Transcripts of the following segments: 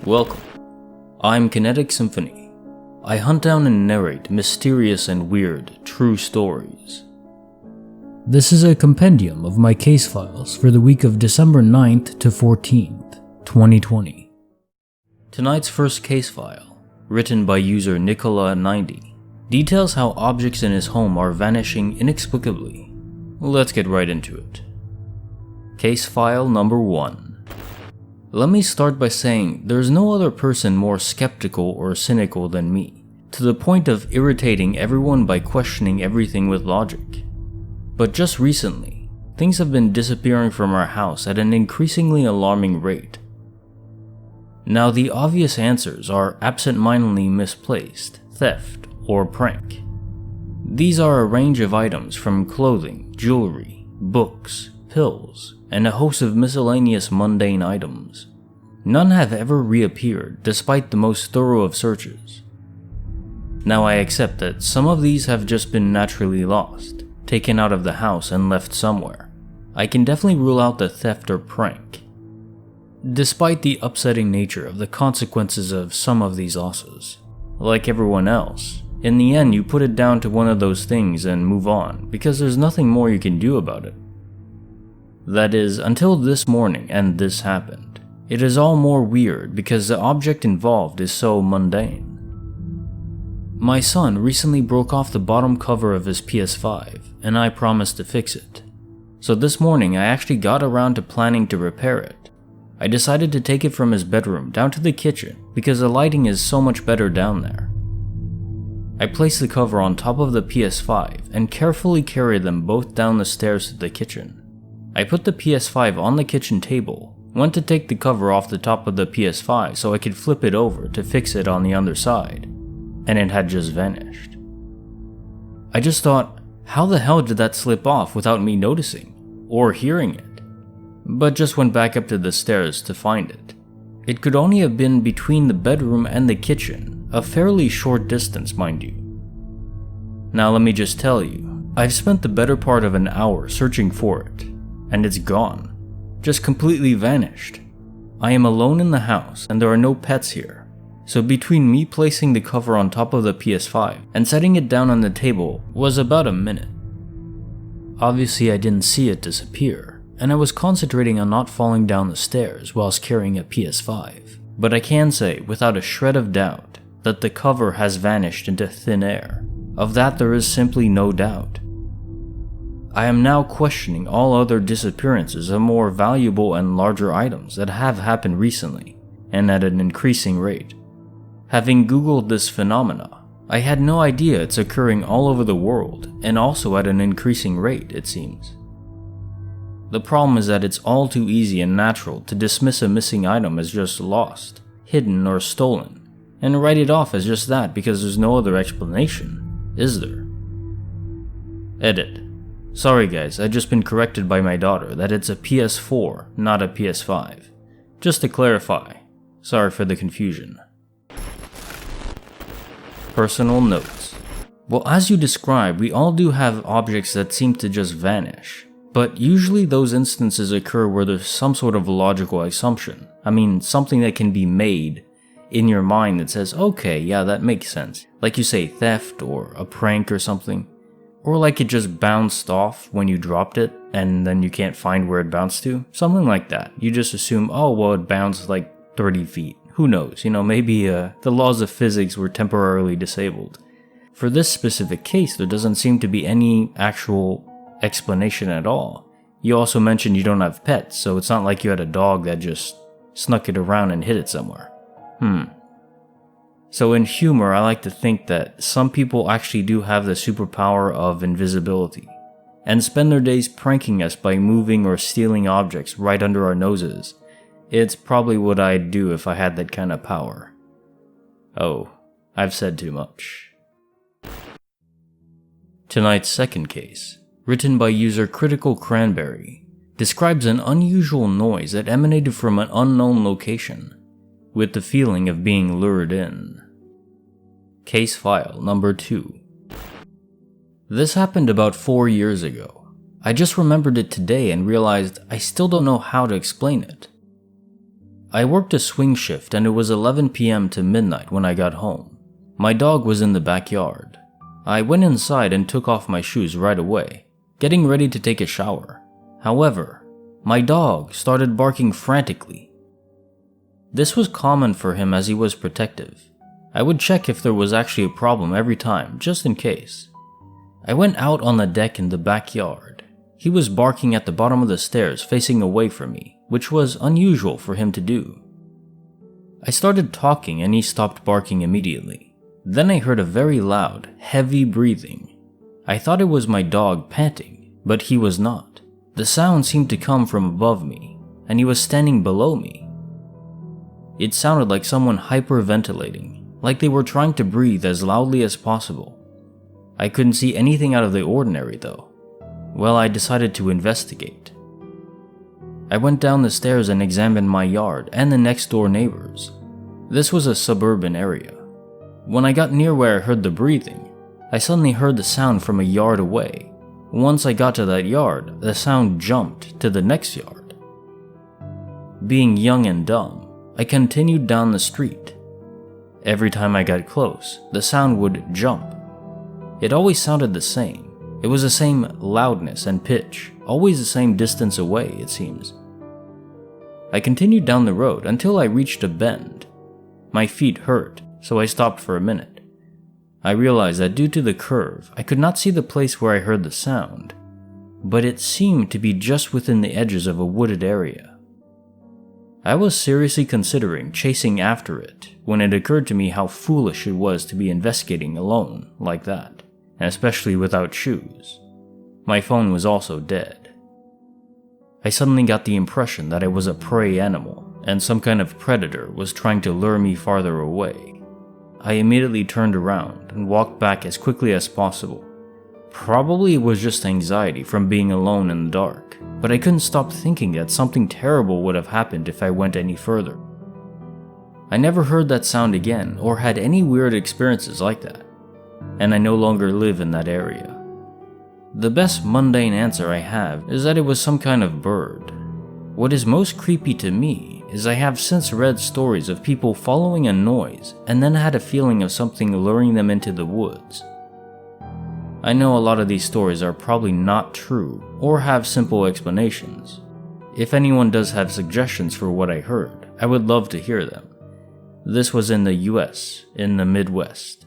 Welcome. I'm Kinetic Symphony. I hunt down and narrate mysterious and weird true stories. This is a compendium of my case files for the week of December 9th to 14th, 2020. Tonight's first case file, written by user Nicola90, details how objects in his home are vanishing inexplicably. Let's get right into it. Case file number 1. Let me start by saying there's no other person more skeptical or cynical than me, to the point of irritating everyone by questioning everything with logic. But just recently, things have been disappearing from our house at an increasingly alarming rate. Now, the obvious answers are absent-mindedly misplaced, theft, or prank. These are a range of items from clothing, jewelry, books, pills, and a host of miscellaneous mundane items. None have ever reappeared despite the most thorough of searches. Now, I accept that some of these have just been naturally lost, taken out of the house and left somewhere. I can definitely rule out the theft or prank. Despite the upsetting nature of the consequences of some of these losses, like everyone else, in the end you put it down to one of those things and move on because there's nothing more you can do about it. That is, until this morning and this happened. It is all more weird because the object involved is so mundane. My son recently broke off the bottom cover of his PS5 and I promised to fix it. So this morning I actually got around to planning to repair it. I decided to take it from his bedroom down to the kitchen because the lighting is so much better down there. I placed the cover on top of the PS5 and carefully carried them both down the stairs to the kitchen. I put the PS5 on the kitchen table, went to take the cover off the top of the PS5 so I could flip it over to fix it on the other side, and it had just vanished. I just thought, how the hell did that slip off without me noticing, or hearing it? But just went back up to the stairs to find it. It could only have been between the bedroom and the kitchen, a fairly short distance, mind you. Now let me just tell you, I've spent the better part of an hour searching for it, and it's gone. Just completely vanished. I am alone in the house and there are no pets here. So between me placing the cover on top of the PS5 and setting it down on the table was about a minute. Obviously I didn't see it disappear, and I was concentrating on not falling down the stairs whilst carrying a PS5. But I can say without a shred of doubt that the cover has vanished into thin air. Of that there is simply no doubt. I am now questioning all other disappearances of more valuable and larger items that have happened recently, and at an increasing rate. Having Googled this phenomena, I had no idea it's occurring all over the world, and also at an increasing rate, it seems. The problem is that it's all too easy and natural to dismiss a missing item as just lost, hidden, or stolen, and write it off as just that because there's no other explanation, is there? Edit. Sorry guys, I've just been corrected by my daughter that it's a PS4, not a PS5. Just to clarify, sorry for the confusion. Personal notes. Well, as you described, we all do have objects that seem to just vanish. But usually those instances occur where there's some sort of logical assumption. I mean, something that can be made in your mind that says, okay, yeah, that makes sense. Like you say, theft or a prank or something. Or like it just bounced off when you dropped it and then you can't find where it bounced to. Something like that. You just assume, oh, well, it bounced like 30 feet. Who knows? Maybe the laws of physics were temporarily disabled. For this specific case, there doesn't seem to be any actual explanation at all. You also mentioned you don't have pets, so it's not like you had a dog that just snuck it around and hid it somewhere. So in humor, I like to think that some people actually do have the superpower of invisibility, and spend their days pranking us by moving or stealing objects right under our noses. It's probably what I'd do if I had that kind of power. Oh, I've said too much. Tonight's second case, written by user Critical Cranberry, describes an unusual noise that emanated from an unknown location, with the feeling of being lured in. Case file number 2. This happened about 4 years ago. I just remembered it today and realized I still don't know how to explain it. I worked a swing shift and it was 11 p.m. to midnight when I got home. My dog was in the backyard. I went inside and took off my shoes right away, getting ready to take a shower. However, my dog started barking frantically. This was common for him as he was protective. I would check if there was actually a problem every time, just in case. I went out on the deck in the backyard. He was barking at the bottom of the stairs facing away from me, which was unusual for him to do. I started talking and he stopped barking immediately. Then I heard a very loud, heavy breathing. I thought it was my dog panting, but he was not. The sound seemed to come from above me, and he was standing below me. It sounded like someone hyperventilating, like they were trying to breathe as loudly as possible. I couldn't see anything out of the ordinary though. Well, I decided to investigate. I went down the stairs and examined my yard and the next door neighbors. This was a suburban area. When I got near where I heard the breathing, I suddenly heard the sound from a yard away. Once I got to that yard, the sound jumped to the next yard. Being young and dumb, I continued down the street. Every time I got close, the sound would jump. It always sounded the same. It was the same loudness and pitch, always the same distance away, it seems. I continued down the road until I reached a bend. My feet hurt, so I stopped for a minute. I realized that due to the curve, I could not see the place where I heard the sound, but it seemed to be just within the edges of a wooded area. I was seriously considering chasing after it when it occurred to me how foolish it was to be investigating alone like that, and especially without shoes. My phone was also dead. I suddenly got the impression that I was a prey animal, and some kind of predator was trying to lure me farther away. I immediately turned around and walked back as quickly as possible. Probably it was just anxiety from being alone in the dark, but I couldn't stop thinking that something terrible would have happened if I went any further. I never heard that sound again or had any weird experiences like that, and I no longer live in that area. The best mundane answer I have is that it was some kind of bird. What is most creepy to me is I have since read stories of people following a noise and then had a feeling of something luring them into the woods. I know a lot of these stories are probably not true or have simple explanations. If anyone does have suggestions for what I heard, I would love to hear them. This was in the US, in the Midwest.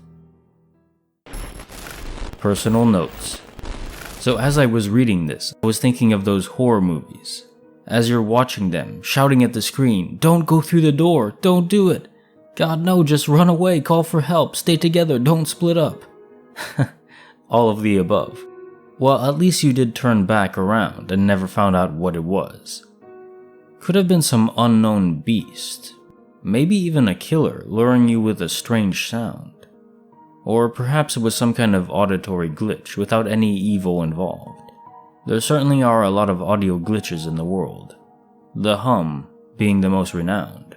Personal notes. So as I was reading this, I was thinking of those horror movies. As you're watching them, shouting at the screen, "Don't go through the door, don't do it. God no, just run away, call for help, stay together, don't split up." All of the above. Well, at least you did turn back around and never found out what it was. Could have been some unknown beast. Maybe even a killer luring you with a strange sound. Or perhaps it was some kind of auditory glitch without any evil involved. There certainly are a lot of audio glitches in the world, the hum being the most renowned.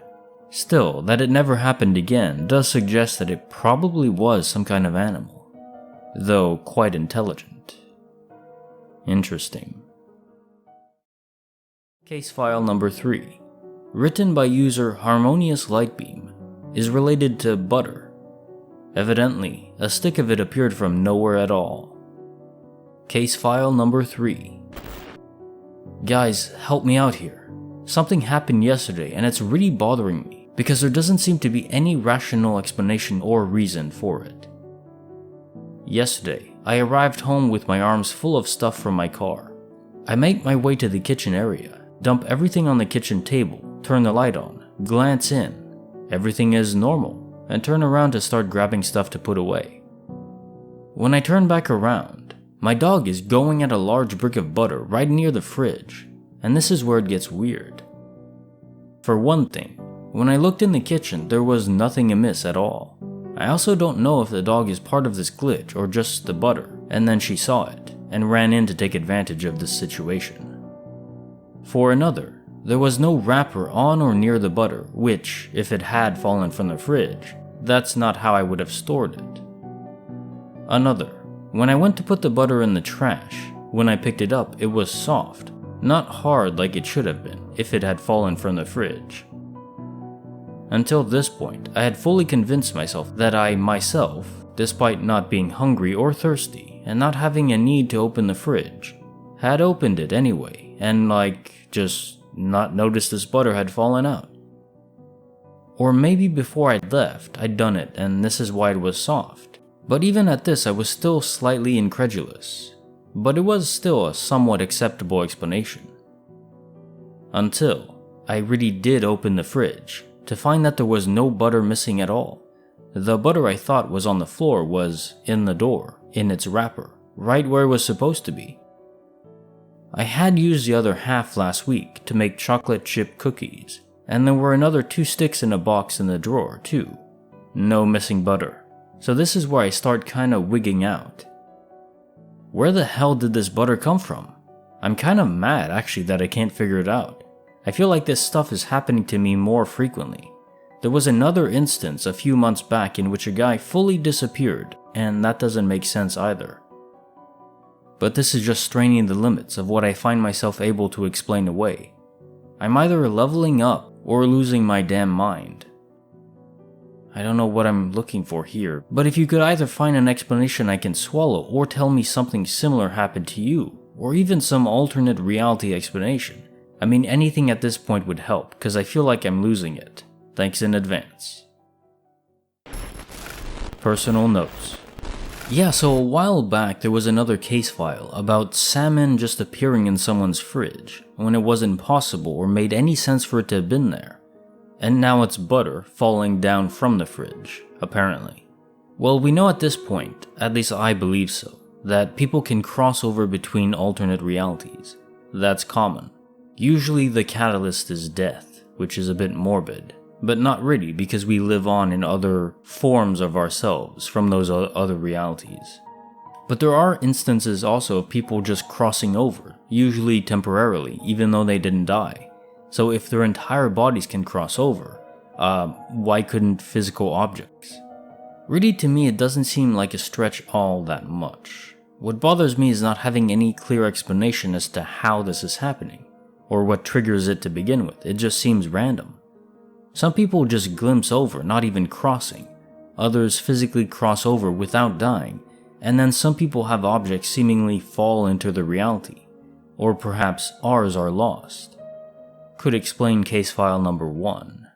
Still, that it never happened again does suggest that it probably was some kind of animal, though quite intelligent. Interesting. Case file number 3, written by user Harmonious Lightbeam, is related to butter. Evidently, a stick of it appeared from nowhere at all. Case file number 3. Guys, help me out here. Something happened yesterday and it's really bothering me because there doesn't seem to be any rational explanation or reason for it. Yesterday, I arrived home with my arms full of stuff from my car. I make my way to the kitchen area, dump everything on the kitchen table, turn the light on, glance in. Everything is normal, and turn around to start grabbing stuff to put away. When I turn back around, my dog is going at a large brick of butter right near the fridge, and this is where it gets weird. For one thing, when I looked in the kitchen, there was nothing amiss at all. I also don't know if the dog is part of this glitch or just the butter, and then she saw it and ran in to take advantage of this situation. For another, there was no wrapper on or near the butter, which, if it had fallen from the fridge, that's not how I would have stored it. Another, when I went to put the butter in the trash, when I picked it up, it was soft, not hard like it should have been if it had fallen from the fridge. Until this point, I had fully convinced myself that I myself, despite not being hungry or thirsty and not having a need to open the fridge, had opened it anyway and just not noticed this butter had fallen out. Or maybe before I'd left, I'd done it and this is why it was soft. But even at this, I was still slightly incredulous. But it was still a somewhat acceptable explanation. Until I really did open the fridge to find that there was no butter missing at all. The butter I thought was on the floor was in the door, in its wrapper, right where it was supposed to be. I had used the other half last week to make chocolate chip cookies, and there were another 2 sticks in a box in the drawer too. No missing butter. So this is where I start kinda wigging out. Where the hell did this butter come from? I'm kinda mad actually that I can't figure it out. I feel like this stuff is happening to me more frequently. There was another instance a few months back in which a guy fully disappeared, and that doesn't make sense either. But this is just straining the limits of what I find myself able to explain away. I'm either leveling up or losing my damn mind. I don't know what I'm looking for here, but if you could either find an explanation I can swallow or tell me something similar happened to you, or even some alternate reality explanation, I mean anything at this point would help, because I feel like I'm losing it. Thanks in advance. Personal notes. Yeah, so a while back there was another case file about salmon just appearing in someone's fridge when it wasn't possible or made any sense for it to have been there. And now it's butter falling down from the fridge, apparently. Well, we know at this point, at least I believe so, that people can cross over between alternate realities. That's common. Usually the catalyst is death, which is a bit morbid, but not really because we live on in other forms of ourselves from those other realities. But there are instances also of people just crossing over, usually temporarily, even though they didn't die. So if their entire bodies can cross over, why couldn't physical objects? Really, to me, it doesn't seem like a stretch all that much. What bothers me is not having any clear explanation as to how this is happening, or what triggers it to begin with. It just seems random. Some people just glimpse over, not even crossing. Others physically cross over without dying, and then some people have objects seemingly fall into the reality. Or perhaps ours are lost. Could explain case file number 1.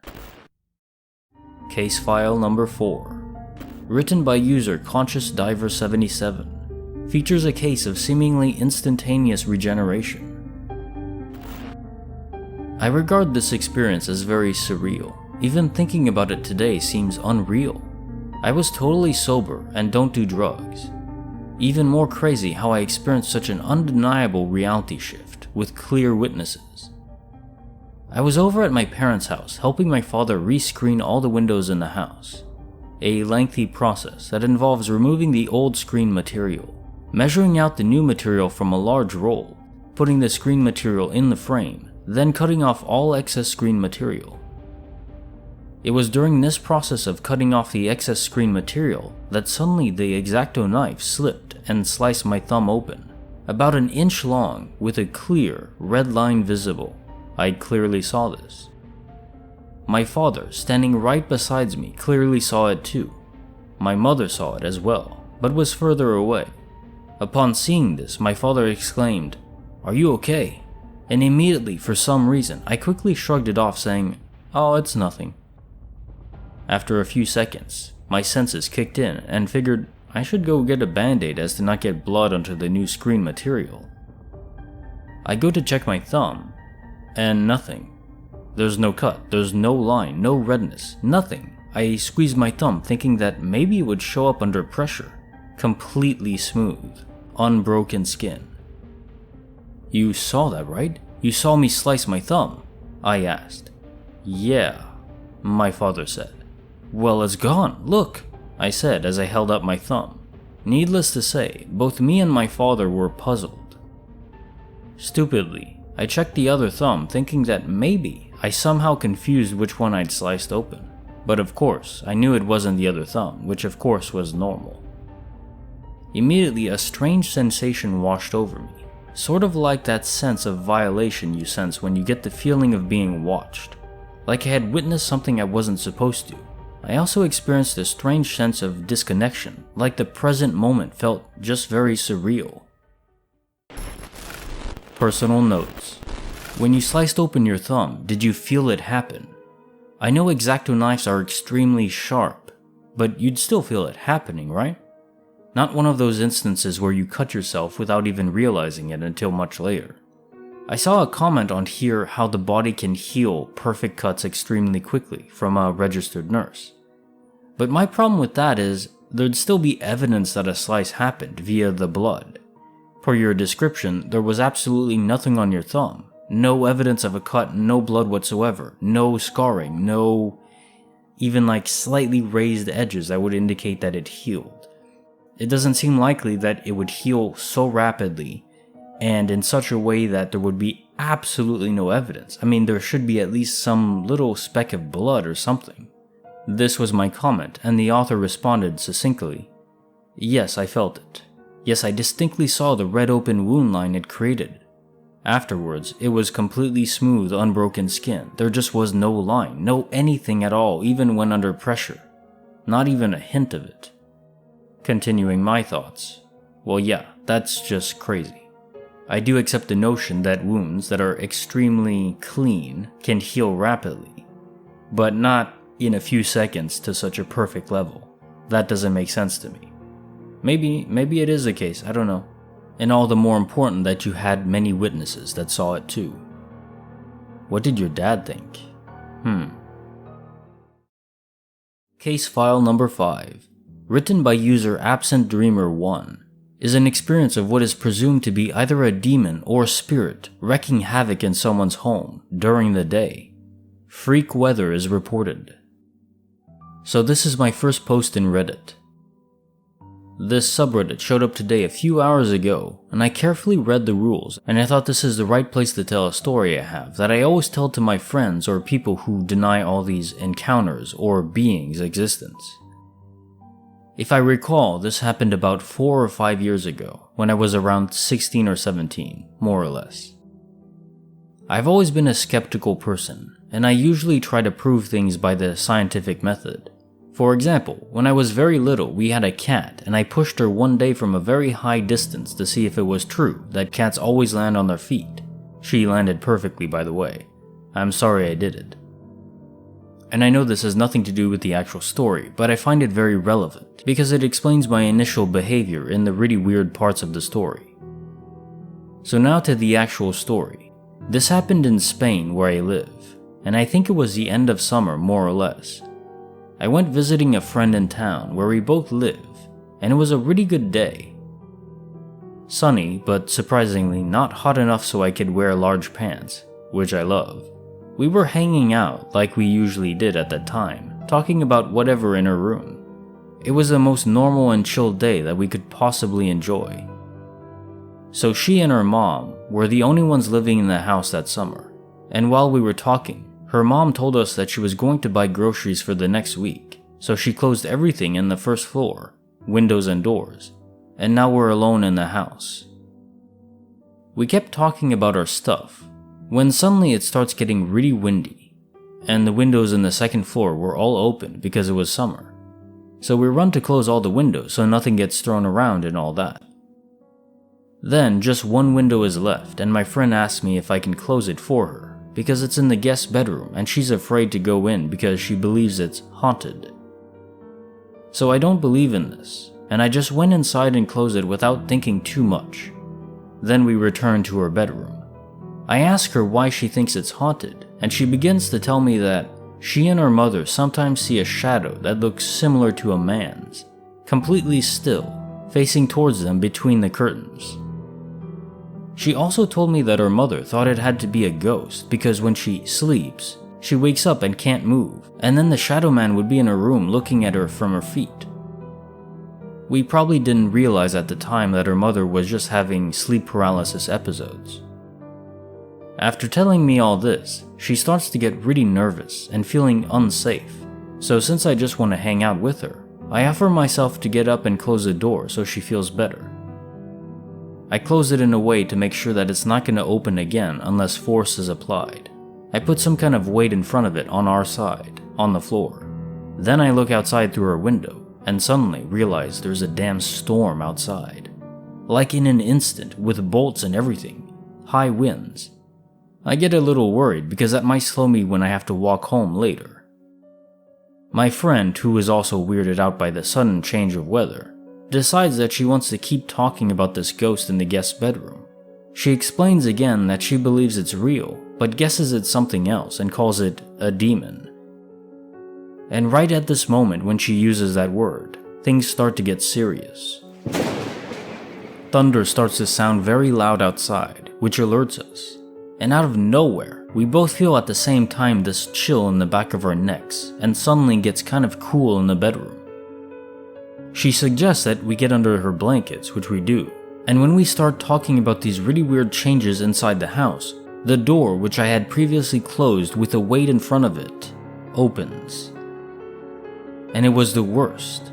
Case file number 4. Written by user Conscious Diver 77. Features a case of seemingly instantaneous regeneration. I regard this experience as very surreal. Even thinking about it today seems unreal. I was totally sober and don't do drugs. Even more crazy how I experienced such an undeniable reality shift with clear witnesses. I was over at my parents' house helping my father rescreen all the windows in the house. A lengthy process that involves removing the old screen material, measuring out the new material from a large roll, putting the screen material in the frame, then cutting off all excess screen material. It was during this process of cutting off the excess screen material that suddenly the X-Acto knife slipped and sliced my thumb open, about an inch long with a clear red line visible. I clearly saw this. My father, standing right beside me, clearly saw it too. My mother saw it as well, but was further away. Upon seeing this, my father exclaimed, "Are you okay?" And immediately, for some reason, I quickly shrugged it off saying, "Oh, it's nothing." After a few seconds, my senses kicked in and figured I should go get a band-aid as to not get blood onto the new screen material. I go to check my thumb, and nothing. There's no cut, there's no line, no redness, nothing. I squeezed my thumb thinking that maybe it would show up under pressure. Completely smooth, unbroken skin. "You saw that, right? You saw me slice my thumb?" I asked. "Yeah," my father said. "Well, it's gone, look," I said as I held up my thumb. Needless to say, both me and my father were puzzled. Stupidly, I checked the other thumb thinking that maybe I somehow confused which one I'd sliced open. But of course, I knew it wasn't the other thumb, which of course was normal. Immediately, a strange sensation washed over me, sort of like that sense of violation you sense when you get the feeling of being watched. like I had witnessed something I wasn't supposed to. I also experienced a strange sense of disconnection, like the present moment felt just very surreal. Personal notes. When you sliced open your thumb, did you feel it happen? I know X-Acto knives are extremely sharp, but you'd still feel it happening, right? Not one of those instances where you cut yourself without even realizing it until much later. I saw a comment on here how the body can heal perfect cuts extremely quickly from a registered nurse. But my problem with that is there'd still be evidence that a slice happened via the blood. Per your description, there was absolutely nothing on your thumb. No evidence of a cut, no blood whatsoever, no scarring, no even like slightly raised edges that would indicate that it healed. It doesn't seem likely that it would heal so rapidly and in such a way that there would be absolutely no evidence. I mean, there should be at least some little speck of blood or something. This was my comment, and the author responded succinctly, "Yes, I felt it. Yes, I distinctly saw the red open wound line it created. Afterwards, it was completely smooth, unbroken skin. There just was no line, no anything at all, even when under pressure. Not even a hint of it." Continuing my thoughts, well yeah, that's just crazy. I do accept the notion that wounds that are extremely clean can heal rapidly, but not in a few seconds to such a perfect level. That doesn't make sense to me. Maybe it is the case, I don't know. And all the more important that you had many witnesses that saw it too. What did your dad think? Case file number 5, written by user AbsentDreamer1, is an experience of what is presumed to be either a demon or spirit wreaking havoc in someone's home during the day. Freak weather is reported. So this is my first post in Reddit. This subreddit showed up today a few hours ago, and I carefully read the rules, and I thought this is the right place to tell a story I have that I always tell to my friends or people who deny all these encounters or beings' existence. If I recall, this happened about 4 or 5 years ago, when I was around 16 or 17, more or less. I've always been a skeptical person, and I usually try to prove things by the scientific method. For example, when I was very little, we had a cat, and I pushed her one day from a very high distance to see if it was true that cats always land on their feet. She landed perfectly, by the way. I'm sorry I did it. And I know this has nothing to do with the actual story, but I find it very relevant, because it explains my initial behavior in the really weird parts of the story. So now to the actual story. This happened in Spain, where I live, and I think it was the end of summer, more or less. I went visiting a friend in town where we both live, and it was a really good day. Sunny, but surprisingly not hot enough so I could wear large pants, which I love. We were hanging out like we usually did at that time, talking about whatever in her room. It was the most normal and chill day that we could possibly enjoy. So she and her mom were the only ones living in the house that summer, and while we were talking, her mom told us that she was going to buy groceries for the next week, so she closed everything in the first floor, windows and doors, and now we're alone in the house. We kept talking about our stuff, when suddenly it starts getting really windy, and the windows in the second floor were all open because it was summer. So we run to close all the windows so nothing gets thrown around and all that. Then just one window is left, and my friend asks me if I can close it for her, because it's in the guest bedroom and she's afraid to go in because she believes it's haunted. So I don't believe in this, and I just went inside and closed it without thinking too much. Then we returned to her bedroom. I ask her why she thinks it's haunted, and she begins to tell me that she and her mother sometimes see a shadow that looks similar to a man's, completely still, facing towards them between the curtains. She also told me that her mother thought it had to be a ghost because when she sleeps, she wakes up and can't move, and then the shadow man would be in her room looking at her from her feet. We probably didn't realize at the time that her mother was just having sleep paralysis episodes. After telling me all this, she starts to get really nervous and feeling unsafe, so since I just want to hang out with her, I offer myself to get up and close the door so she feels better. I close it in a way to make sure that it's not going to open again unless force is applied, I put some kind of weight in front of it on our side, on the floor. Then I look outside through her window and suddenly realize there's a damn storm outside. Like in an instant, with bolts and everything. High winds. I get a little worried because that might slow me when I have to walk home later. My friend, who is also weirded out by the sudden change of weather, decides that she wants to keep talking about this ghost in the guest bedroom. She explains again that she believes it's real, but guesses it's something else and calls it a demon. And right at this moment when she uses that word, things start to get serious. Thunder starts to sound very loud outside, which alerts us. And out of nowhere, we both feel at the same time this chill in the back of our necks, and suddenly gets kind of cool in the bedroom. She suggests that we get under her blankets, which we do, and when we start talking about these really weird changes inside the house, the door, which I had previously closed with a weight in front of it, opens. And it was the worst.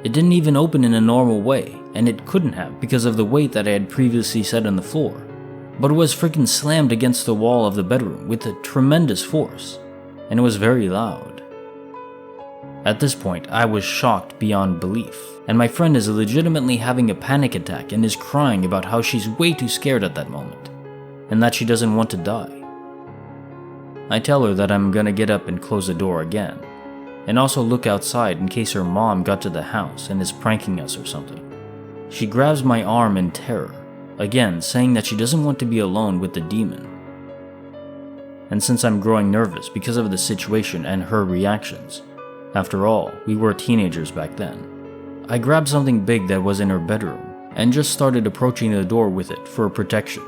It didn't even open in a normal way, and it couldn't have because of the weight that I had previously set on the floor. But it was freaking slammed against the wall of the bedroom with a tremendous force, and it was very loud. At this point, I was shocked beyond belief, and my friend is legitimately having a panic attack and is crying about how she's way too scared at that moment, and that she doesn't want to die. I tell her that I'm gonna get up and close the door again, and also look outside in case her mom got to the house and is pranking us or something. She grabs my arm in terror, again saying that she doesn't want to be alone with the demon. And since I'm growing nervous because of the situation and her reactions, after all, we were teenagers back then, I grabbed something big that was in her bedroom and just started approaching the door with it for protection.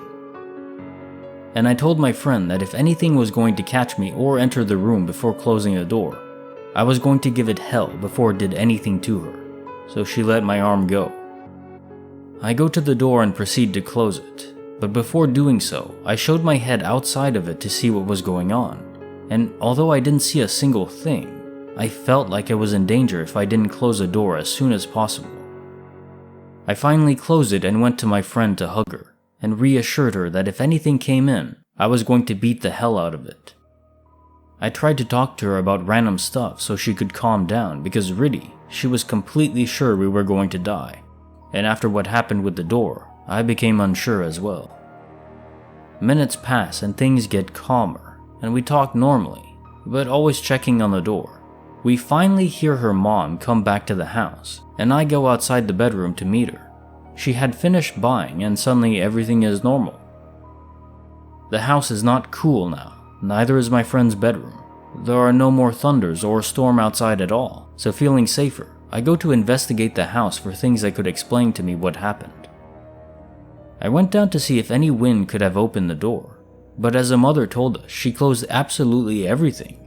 And I told my friend that if anything was going to catch me or enter the room before closing the door, I was going to give it hell before it did anything to her, so she let my arm go. I go to the door and proceed to close it, but before doing so, I showed my head outside of it to see what was going on, and although I didn't see a single thing, I felt like I was in danger if I didn't close the door as soon as possible. I finally closed it and went to my friend to hug her, and reassured her that if anything came in, I was going to beat the hell out of it. I tried to talk to her about random stuff so she could calm down because really, she was completely sure we were going to die, and after what happened with the door, I became unsure as well. Minutes pass and things get calmer, and we talk normally, but always checking on the door. We finally hear her mom come back to the house, and I go outside the bedroom to meet her. She had finished buying and suddenly everything is normal. The house is not cool now, neither is my friend's bedroom. There are no more thunders or storm outside at all, so feeling safer, I go to investigate the house for things that could explain to me what happened. I went down to see if any wind could have opened the door, but as a mother told us, she closed absolutely everything.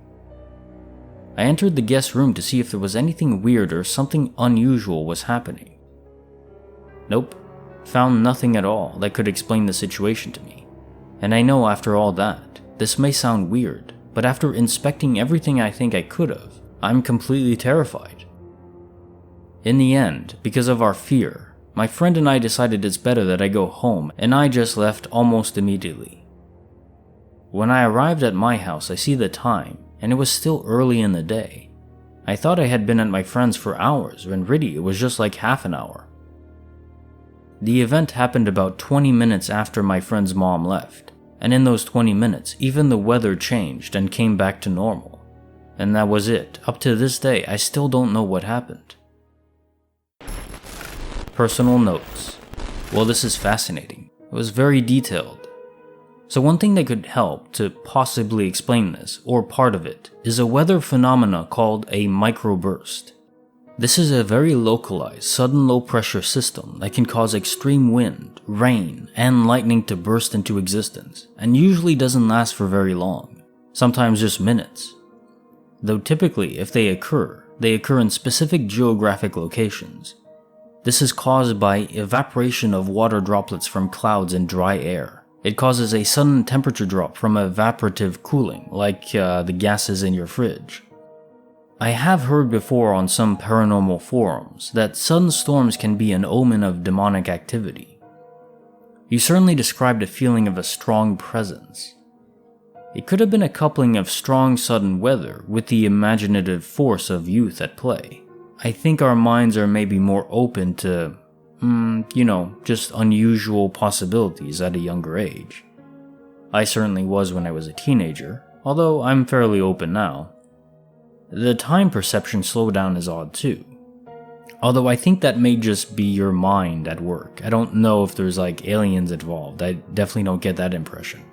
I entered the guest room to see if there was anything weird or something unusual was happening. Nope, found nothing at all that could explain the situation to me. And I know after all that, this may sound weird, but after inspecting everything I think I could have, I'm completely terrified. In the end, because of our fear, my friend and I decided it's better that I go home, and I just left almost immediately. When I arrived at my house, I see the time, and it was still early in the day. I thought I had been at my friend's for hours, when really it was just like half an hour. The event happened about 20 minutes after my friend's mom left, and in those 20 minutes, even the weather changed and came back to normal. And that was it. Up to this day, I still don't know what happened. Personal notes. Well, this is fascinating. It was very detailed. So one thing that could help to possibly explain this, or part of it, is a weather phenomena called a microburst. This is a very localized, sudden low-pressure system that can cause extreme wind, rain, and lightning to burst into existence, and usually doesn't last for very long, sometimes just minutes. Though typically, if they occur in specific geographic locations. This is caused by evaporation of water droplets from clouds and dry air. It causes a sudden temperature drop from evaporative cooling, like the gases in your fridge. I have heard before on some paranormal forums that sudden storms can be an omen of demonic activity. You certainly described a feeling of a strong presence. It could have been a coupling of strong sudden weather with the imaginative force of youth at play. I think our minds are maybe more open to, just unusual possibilities at a younger age. I certainly was when I was a teenager, although I'm fairly open now. The time perception slowdown is odd too. Although I think that may just be your mind at work. I don't know if there's like aliens involved. I definitely don't get that impression.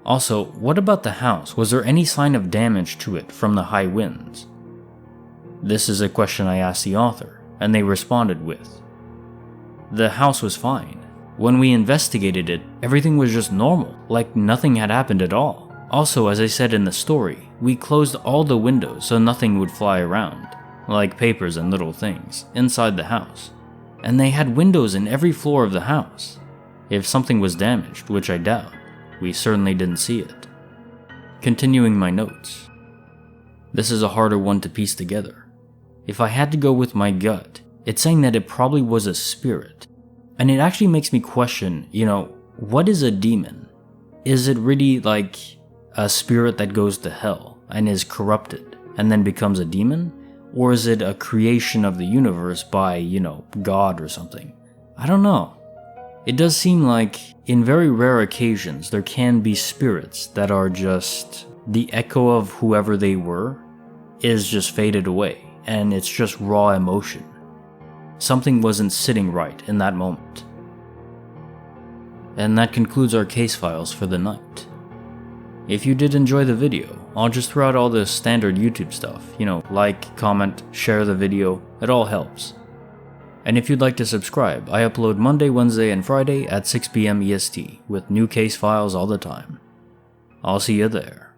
Also, what about the house? Was there any sign of damage to it from the high winds? This is a question I asked the author, and they responded with, "The house was fine. When we investigated it, everything was just normal, like nothing had happened at all. Also, as I said in the story, we closed all the windows so nothing would fly around, like papers and little things, inside the house. And they had windows in every floor of the house. If something was damaged, which I doubt, we certainly didn't see it." Continuing my notes. This is a harder one to piece together. If I had to go with my gut, it's saying that it probably was a spirit. And it actually makes me question, what is a demon? Is it really like a spirit that goes to hell and is corrupted and then becomes a demon? Or is it a creation of the universe by, God or something? I don't know. It does seem like, in very rare occasions, there can be spirits that are just the echo of whoever they were is just faded away, and it's just raw emotion. Something wasn't sitting right in that moment. And that concludes our case files for the night. If you did enjoy the video, I'll just throw out all the standard YouTube stuff, like, comment, share the video, it all helps. And if you'd like to subscribe, I upload Monday, Wednesday, and Friday at 6 p.m. EST with new case files all the time. I'll see you there.